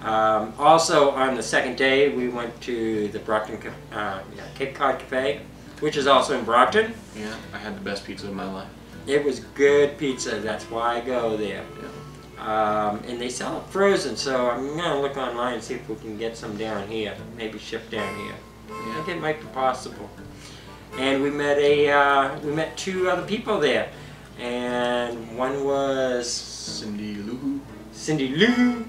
Also, on the second day, we went to the Brockton Cape Cod Cafe, which is also in Brockton. Yeah, I had the best pizza of my life. It was good pizza. That's why I go there. Yeah. And they sell it frozen, so I'm gonna look online and see if we can get some down here. Maybe ship down here. Yeah. I think it might be possible. And we met two other people there, and one was Cindy Lou. Cindy Lou.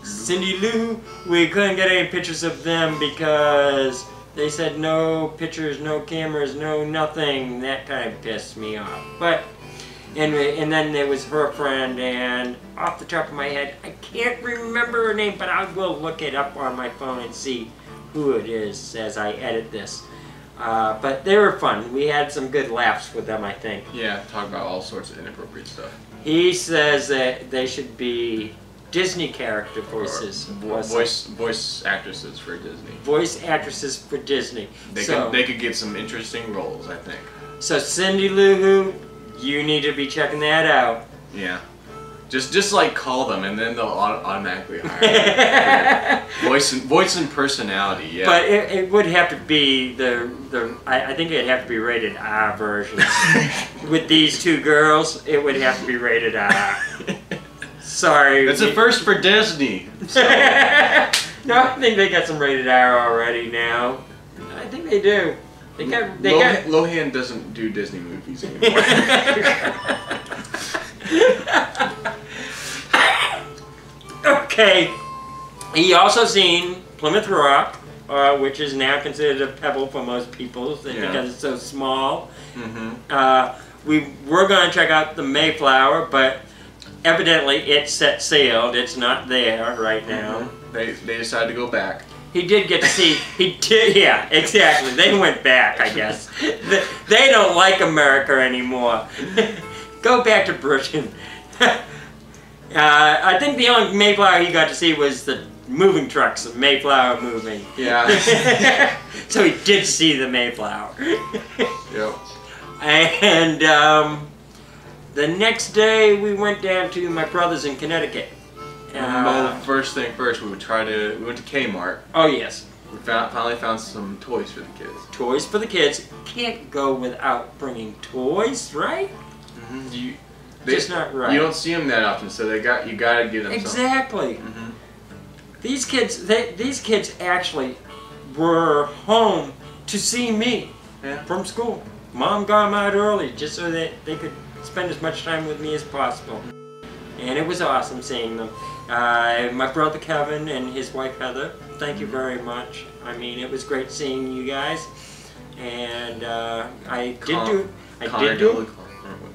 Cindy Lou. We couldn't get any pictures of them because they said no pictures, no cameras, no nothing. That kind of pissed me off. But anyway, and then there was her friend, and off the top of my head, I can't remember her name, but I will look it up on my phone and see who it is as I edit this. But they were fun. We had some good laughs with them, I think. Yeah, talk about all sorts of inappropriate stuff. He says that they should be Disney character voices. Voice actresses for Disney. Voice actresses for Disney. They could get some interesting roles, I think. So Cindy Lou Who, you need to be checking that out. Yeah. Just like call them, and then they'll automatically hire you. Voice and personality, yeah. But it would have to be I think it'd have to be rated R version. With these two girls, it would have to be rated R. Sorry. It's a first for Disney. So. No, I think they got some rated R already now. I think they do. Lohan doesn't do Disney movies anymore. Okay. He also seen Plymouth Rock, which is now considered a pebble for most people because it's so small. Mm-hmm. We were going to check out the Mayflower, but evidently it's set sailed. It's not there right now. Mm-hmm. They decided to go back. He did get to see. He did. Yeah, exactly. They went back, I guess. They don't like America anymore. Go back to Britain. I think the only Mayflower he got to see was the moving trucks, the Mayflower moving. Yeah. So he did see the Mayflower. Yep. And the next day we went down to my brother's in Connecticut. Well, first thing first, we went to Kmart. Oh yes. We finally found some toys for the kids. Toys for the kids. Can't go without bringing toys, right? Mm-hmm. Just not right. You don't see them that often, so you gotta give them exactly. something. Mm-hmm. These kids actually were home to see me from school. Mom got them out early just so that they could spend as much time with me as possible, and it was awesome seeing them. My brother Kevin and his wife Heather. Thank you very much. I mean, it was great seeing you guys, and I did do.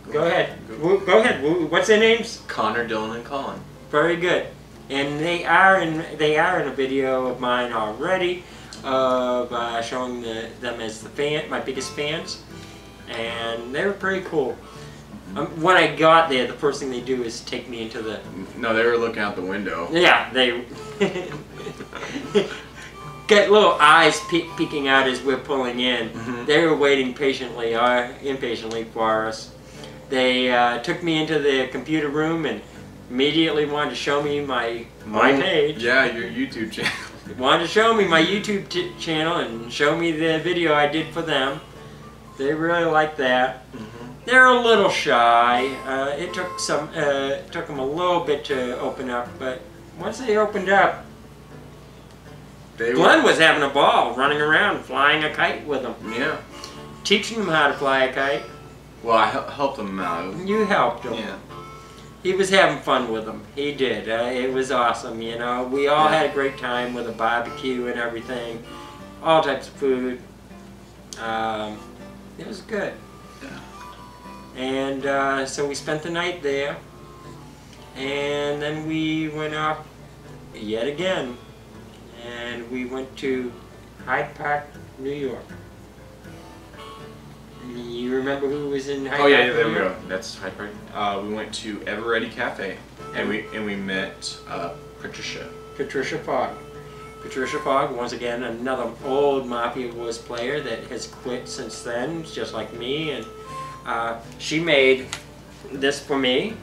Go ahead. Go ahead. What's their names? Connor, Dylan, and Colin. Very good. And they are in a video of mine already, of showing them as my biggest fans, and they were pretty cool. When I got there, the first thing they do is take me into the. No, they were looking out the window. Yeah, they get little eyes peeking out as we're pulling in. Mm-hmm. They were waiting patiently, impatiently for us. They took me into the computer room and immediately wanted to show me my page. Yeah, your YouTube channel. Wanted to show me my YouTube channel and show me the video I did for them. They really liked that. Mm-hmm. They're a little shy. It took them a little bit to open up, but once they opened up, Glenn was having a ball, running around, flying a kite with them. Yeah. Teaching them how to fly a kite. Well, I helped him out. You helped him. Yeah. He was having fun with them. He did. It was awesome, you know. We all had a great time with a barbecue and everything. All types of food. It was good. Yeah. And so we spent the night there. And then we went off yet again. And we went to Hyde Park, New York. You remember who was in Hyde Park? Oh yeah, there we go. That's Hyde Park. We went to Ever Ready Cafe, and we met Patricia. Patricia Fogg. Patricia Fogg, once again, another old Mafia Wars player that has quit since then, just like me, and she made this for me.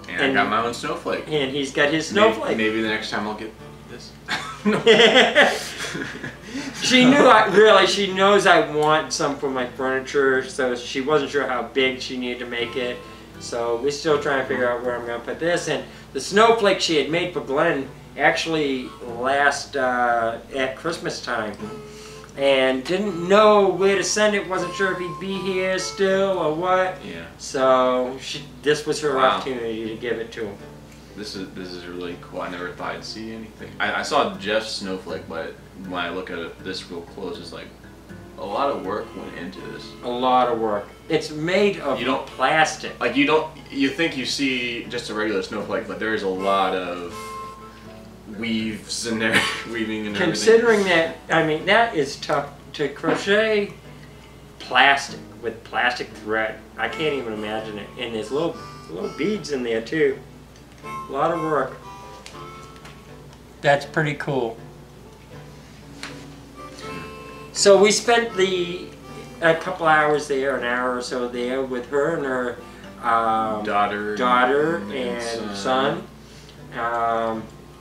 And I got my own snowflake. And he's got his snowflake. Maybe the next time I'll this? She knew she knows I want some for my furniture, so she wasn't sure how big she needed to make it. So we're still trying to figure out where I'm going to put this. And the snowflake she had made for Glenn actually last at Christmas time. And didn't know where to send it, wasn't sure if he'd be here still or what. Yeah. So this was her Wow. opportunity to give it to him. This is really cool. I never thought I'd see anything. I saw Jeff's snowflake, but when I look at it this real close, it's like a lot of work went into this. A lot of work. It's made of plastic. Like you think you see just a regular snowflake, but there's a lot of weaves and weaving and everything. Considering that, I mean, that is tough to crochet plastic with plastic thread. I can't even imagine it. And there's little beads in there too. A lot of work. That's pretty cool. So we spent a couple hours there, an hour or so there with her and her daughter and son.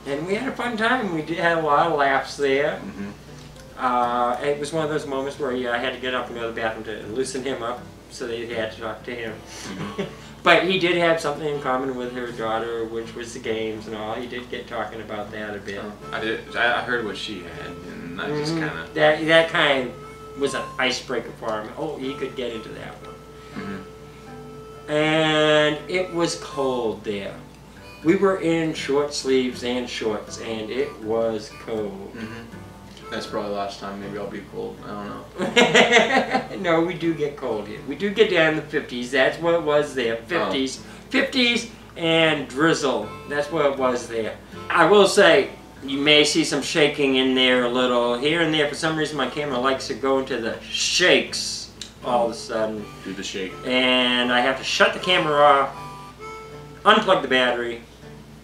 And we had a fun time. We had a lot of laughs there. Mm-hmm. It was one of those moments where I had to get up and go to the bathroom to loosen him up, so they had to talk to him. Mm-hmm. But he did have something in common with her daughter, which was the games and all. He did get talking about that a bit. I heard what she had, and I just kind of... That kind of was an icebreaker for him. Oh, he could get into that one. Mm-hmm. And it was cold there. We were in short sleeves and shorts, and it was cold. Mm-hmm. That's probably the last time. Maybe I'll be cold. I don't know. No, we do get cold here. We do get down in the 50s. That's what it was there. 50s. 50s and drizzle. That's what it was there. I will say, you may see some shaking in there a little. Here and there, for some reason, my camera likes to go into the shakes all of a sudden. Do the shake. And I have to shut the camera off, unplug the battery,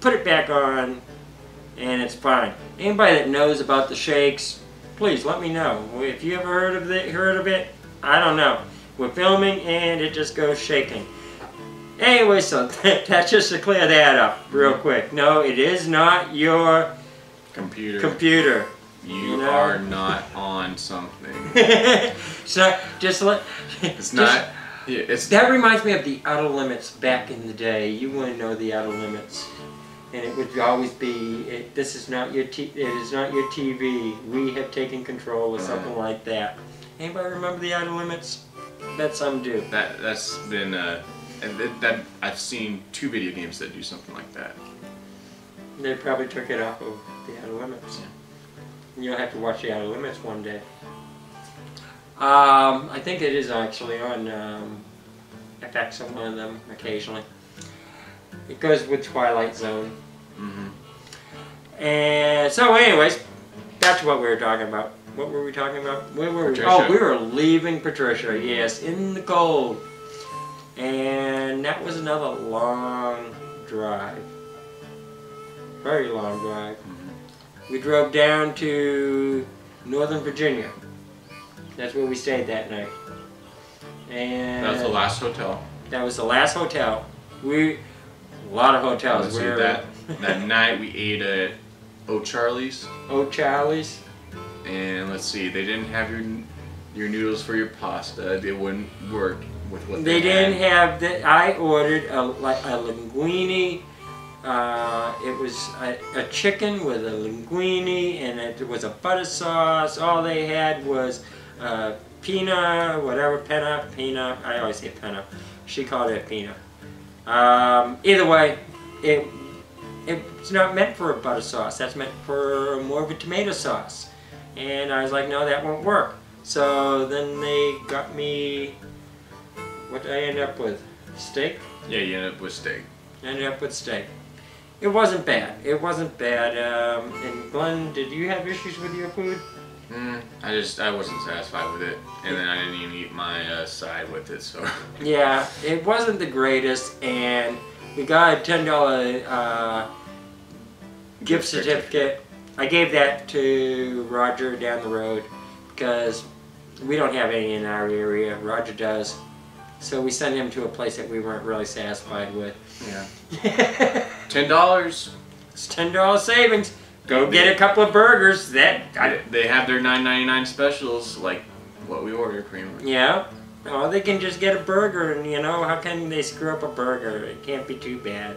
put it back on, and it's fine. Anybody that knows about the shakes, please let me know. If you ever heard of it, I don't know. We're filming and it just goes shaking. Anyway, so that's just to clear that up real quick. No, it is not your computer. You are not on something. So just let. It's not. Yeah, that reminds me of the Outer Limits back in the day. You want to know the Outer Limits, and it would always be, "This is not your it is not your TV. We have taken control," or something like that. Anybody remember the Outer Limits? Bet some do. That's been that I've seen 2 video games that do something like that. They probably took it off of the Outer Limits. Yeah. You'll have to watch the Outer Limits one day. I think it is actually on FX on one of them occasionally. It goes with Twilight Zone. Mm-hmm. And so anyways, that's what we were talking about. What were we talking about? Where were we? Oh, we were leaving Patricia, yes, in the cold. And that was another long drive. Very long drive. Mm-hmm. We drove down to Northern Virginia. That's where we stayed that night. And that was the last hotel. That was the last hotel. A lot of hotels. That night we ate at O'Charlie's. O'Charlie's. And let's see, they didn't have your noodles for your pasta. They wouldn't work with what they didn't have that. I ordered a linguine. It was a chicken with a linguine, and it was a butter sauce. All they had was pina, whatever, pina. I always say pina. She called it pina. Either way, it's not meant for a butter sauce. That's meant for more of a tomato sauce. And I was like, no, that won't work. So then they got me, what did I end up with? Steak? Yeah, you ended up with steak. Ended up with steak. It wasn't bad. It wasn't bad. And Glenn, did you have issues with your food? I wasn't satisfied with it, and then I didn't even eat my side with it. So yeah, it wasn't the greatest, and we got a $10 gift certificate. I gave that to Roger down the road because we don't have any in our area. Roger does, so we sent him to a place that we weren't really satisfied with. Yeah. $10. It's $10 savings. Go get a couple of burgers. They have their $9.99 specials, like what we ordered, pretty much. Yeah. Oh, they can just get a burger, and how can they screw up a burger? It can't be too bad.